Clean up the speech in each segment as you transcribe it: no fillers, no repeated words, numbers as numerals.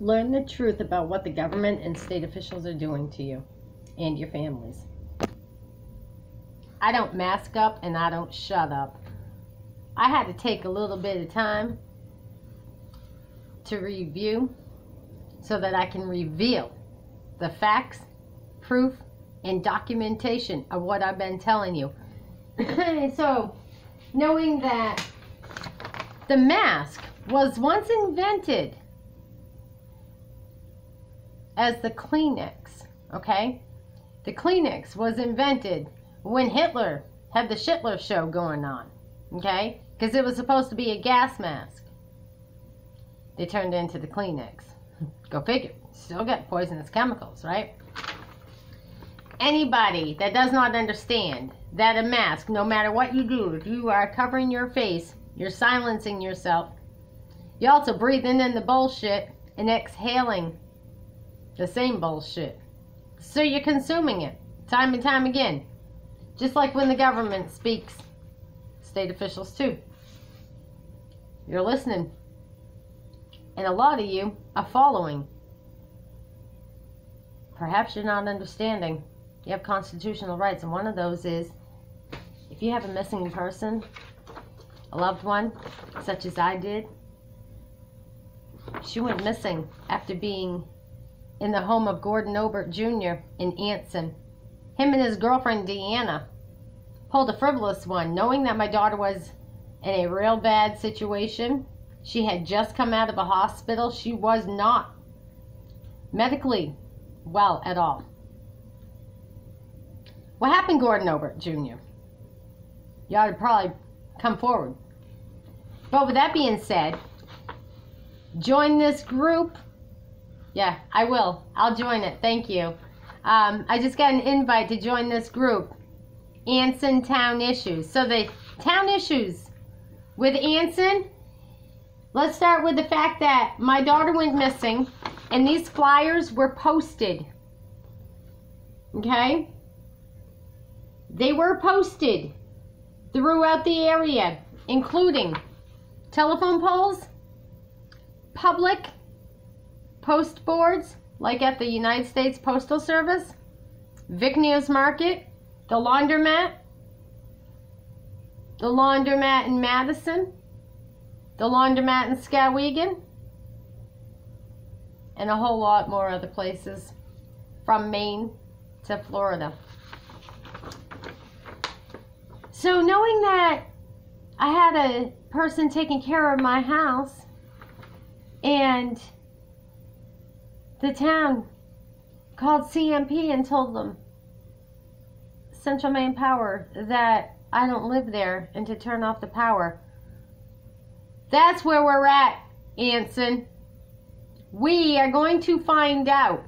Learn the truth about what the government and state officials are doing to you and your families. I don't mask up and I don't shut up. I had to take a little bit of time to review so that I can reveal the facts, proof, and documentation of what I've been telling you. So, knowing that the mask was once invented as the Kleenex, okay? The Kleenex was invented when Hitler had the Schindler show going on, okay? Because it was supposed to be a gas mask. They turned it into the Kleenex. Go figure. Still got poisonous chemicals, right? Anybody that does not understand that a mask, no matter what you do, if you are covering your face, you're silencing yourself. You're also breathing in the bullshit and exhaling the same bullshit. So you're consuming it time and time again. Just like when the government speaks, state officials too. You're listening. And a lot of you are following. Perhaps you're not understanding. You have constitutional rights, and one of those is if you have a missing person, a loved one, such as I did. She went missing after being in the home of Gordon Obert Jr. in Anson. Him and his girlfriend Deanna pulled a frivolous one, knowing that my daughter was in a real bad situation. She had just come out of a hospital. She was not medically well at all. What happened, Gordon Obert Jr.? You ought to probably come forward. But with that being said, join this group. Yeah, I will. I'll join it. Thank you. I just got an invite to join this group, Anson Town Issues. So the town issues with Anson, let's start with the fact that my daughter went missing and these flyers were posted. Okay? They were posted throughout the area, including telephone poles, public post boards, like at the United States Postal Service, Vic News Market, the laundromat in Madison, the laundromat in Skowhegan, and a whole lot more other places from Maine to Florida. So knowing that I had a person taking care of my house, and the town called CMP and told them, Central Maine Power, that I don't live there and to turn off the power. That's where we're at, Anson. We are going to find out.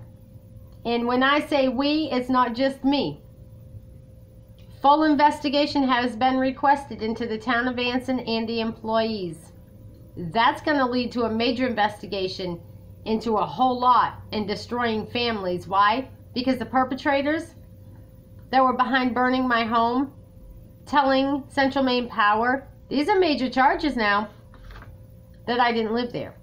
And when I say we, it's not just me. Full investigation has been requested into the town of Anson and the employees. That's going to lead to a major investigation into a whole lot and destroying families. Why? Because the perpetrators that were behind burning my home, telling Central Maine Power, these are major charges now, that I didn't live there.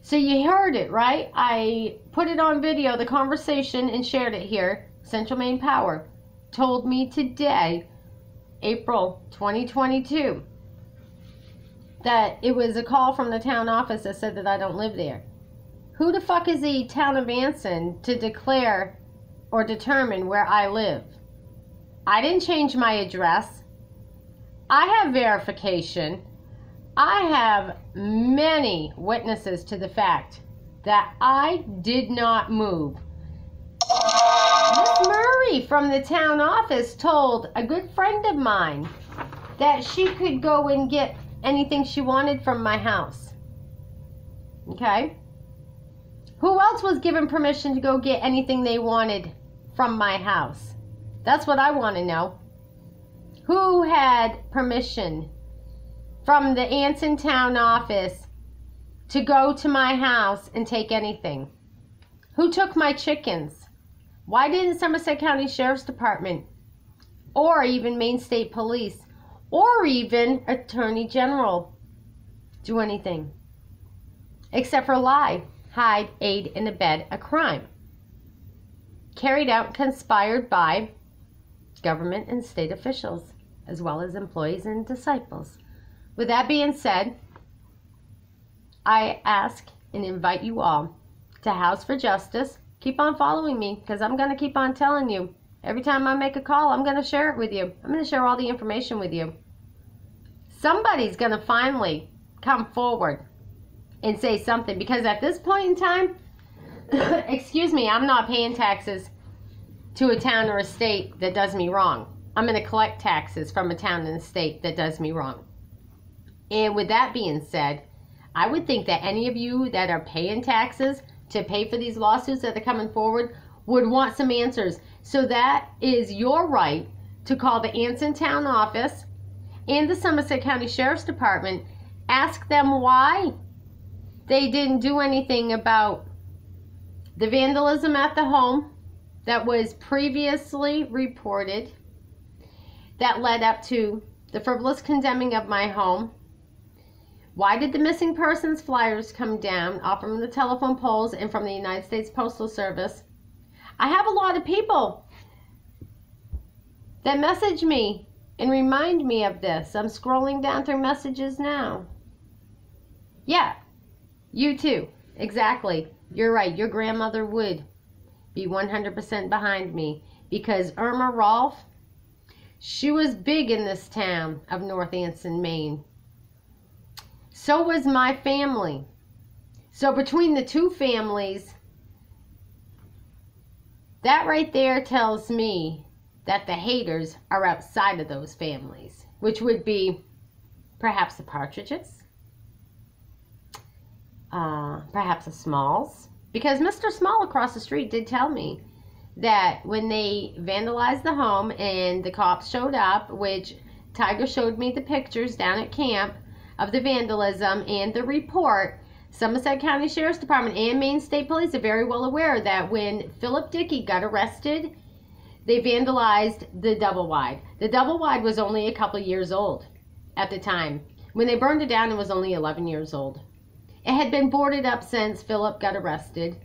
So you heard it, right? I put it on video, the conversation, and shared it here. Central Maine Power told me today, April 2022, that it was a call from the town office that said that I don't live there. Who the fuck is the town of Anson to declare or determine where I live? I didn't change my address. I have verification. I have many witnesses to the fact that I did not move. Miss Murray from the town office told a good friend of mine that she could go and get anything she wanted from my house. Okay? Who else was given permission to go get anything they wanted from my house? That's what I want to know. Who had permission from the Anson town office to go to my house and take anything? Who took my chickens? Why didn't Somerset County Sheriff's Department, or even Maine State Police, or even Attorney General do anything? except for lie, hide, aid, and abet a crime carried out and conspired by government and state officials, as well as employees and disciples. With that being said, I ask and invite you all to House for Justice. Keep on following me, because I'm going to keep on telling you. Every time I make a call, I'm going to share it with you. I'm going to share all the information with you. Somebody's going to finally come forward and say something, because at this point in time, excuse me, I'm not paying taxes to a town or a state that does me wrong. I'm going to collect taxes from a town and a state that does me wrong. And with that being said, I would think that any of you that are paying taxes to pay for these lawsuits that are coming forward would want some answers. So that is your right to call the Anson Town office and the Somerset County Sheriff's Department. Ask them why they didn't do anything about the vandalism at the home that was previously reported that led up to the frivolous condemning of my home. Why did the missing persons flyers come down off from the telephone poles and from the United States Postal Service? I have a lot of people that message me and remind me of this. I'm scrolling down through messages now. Yeah, you too. Exactly. You're right. Your grandmother would be 100% behind me, because Irma Rolfe, she was big in this town of North Anson, Maine. So was my family. So between the two families, that right there tells me that the haters are outside of those families, which would be perhaps the Partridges, perhaps the Smalls, because Mr. Small across the street did tell me that when they vandalized the home and the cops showed up, which Tiger showed me the pictures down at camp of the vandalism and the report, Somerset County Sheriff's Department and Maine State Police are very well aware that when Philip Dickey got arrested, they vandalized the double wide. The double wide was only a couple years old at the time. When they burned it down, it was only 11 years old. It had been boarded up since Philip got arrested,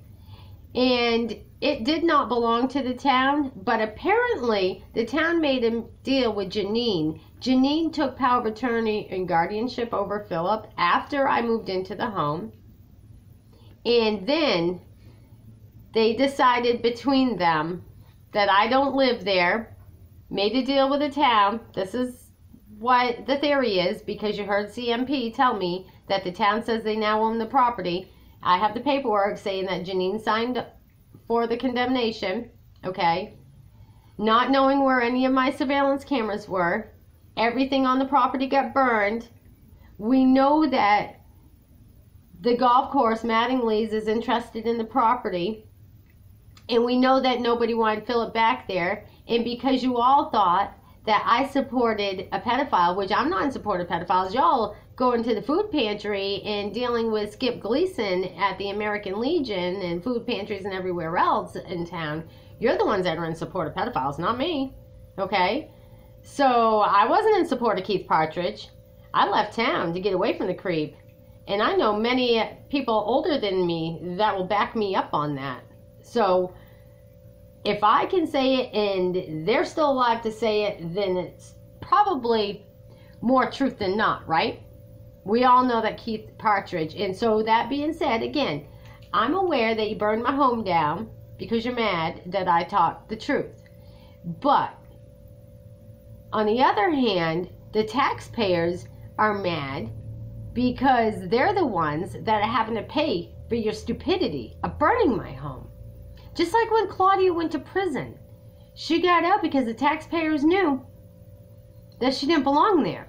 and it did not belong to the town, but apparently the town made a deal with Janine. Janine took power of attorney and guardianship over Philip after I moved into the home, and then they decided between them that I don't live there, made a deal with the town. This is what the theory is, because you heard CMP tell me that the town says they now own the property. I have the paperwork saying that Janine signed for the condemnation, okay? Not knowing where any of my surveillance cameras were. Everything on the property got burned. We know that the golf course, Mattingly's, is interested in the property. And we know that nobody wanted Philip back there. And because you all thought that I supported a pedophile, which I'm not in support of pedophiles, y'all going to the food pantry and dealing with Skip Gleason at the American Legion and food pantries and everywhere else in town, you're the ones that are in support of pedophiles, not me, okay? So I wasn't in support of Keith Partridge. I left town to get away from the creep. And I know many people older than me that will back me up on that. So if I can say it and they're still alive to say it, then it's probably more truth than not, right? We all know that Keith Partridge. And so that being said, again, I'm aware that you burned my home down because you're mad that I talked the truth. But on the other hand, the taxpayers are mad because they're the ones that are having to pay for your stupidity of burning my home. Just like when Claudia went to prison. She got out because the taxpayers knew that she didn't belong there.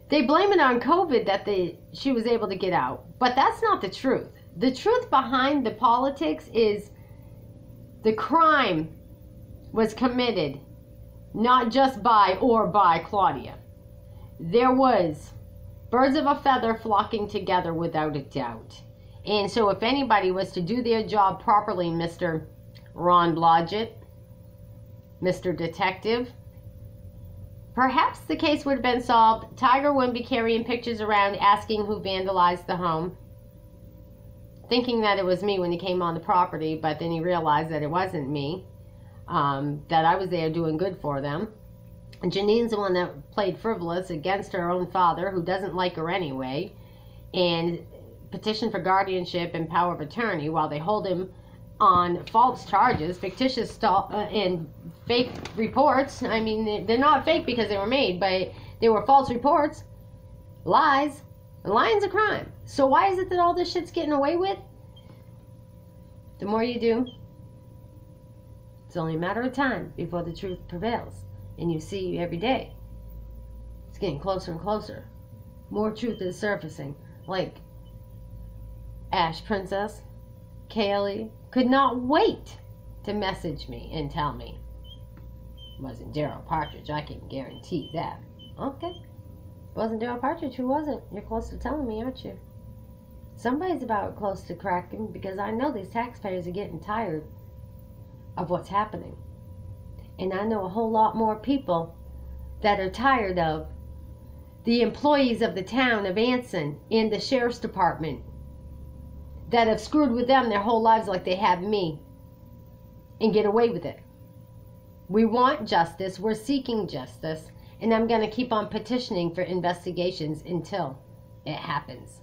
They blame it on COVID that she was able to get out. But that's not the truth. The truth behind the politics is the crime was committed not just by Claudia. There was birds of a feather flocking together without a doubt. And so if anybody was to do their job properly, Mr. Ron Blodgett, Mr. Detective, perhaps the case would have been solved. Tiger wouldn't be carrying pictures around asking who vandalized the home. thinking that it was me when he came on the property, but then he realized that it wasn't me, that I was there doing good for them. And Janine's the one that played frivolous against her own father, who doesn't like her anyway, and petitioned for guardianship and power of attorney while they hold him on false charges, fictitious and fake reports. I mean, they're not fake because they were made, but they were false reports, lies. And lying's a crime. So why is it that all this shit's getting away with? The more you do, it's only a matter of time before the truth prevails. And you see every day, it's getting closer and closer. More truth is surfacing. Like Ash Princess, Kaylee, could not wait to message me and tell me. It wasn't Daryl Partridge, I can guarantee that. Okay. Wasn't Daryl Partridge, who was it? You're close to telling me, aren't you? Somebody's about close to cracking, because I know these taxpayers are getting tired of what's happening. And I know a whole lot more people that are tired of the employees of the town of Anson and the sheriff's department that have screwed with them their whole lives like they have me and get away with it. We want justice. We're seeking justice. And I'm going to keep on petitioning for investigations until it happens.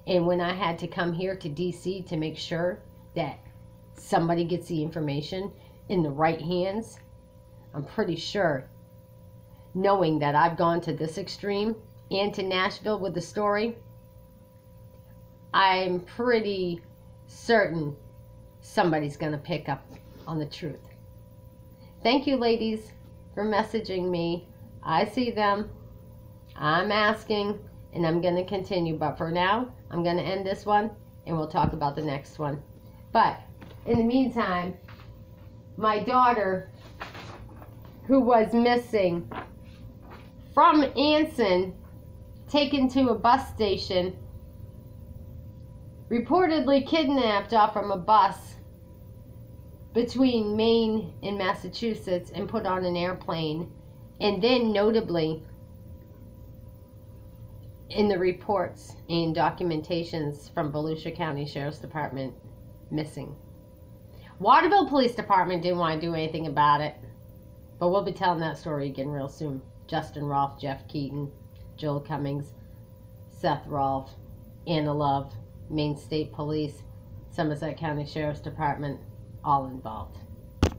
And when I had to come here to D.C. to make sure that somebody gets the information in the right hands, I'm pretty sure, knowing that I've gone to this extreme and to Nashville with the story, I'm pretty certain somebody's going to pick up on the truth. Thank you, ladies, for messaging me. I see them, I'm asking, and I'm going to continue. But for now, I'm going to end this one, and we'll talk about the next one. But in the meantime, my daughter, who was missing from Anson, taken to a bus station, reportedly kidnapped off from a bus between Maine and Massachusetts and put on an airplane. And then, notably, in the reports and documentations from Volusia County Sheriff's Department, missing. Waterville Police Department didn't want to do anything about it. But we'll be telling that story again real soon. Justin Rolfe, Jeff Keaton, Joel Cummings, Seth Rolfe, Anna Love, Maine State Police, Somerset County Sheriff's Department, all involved.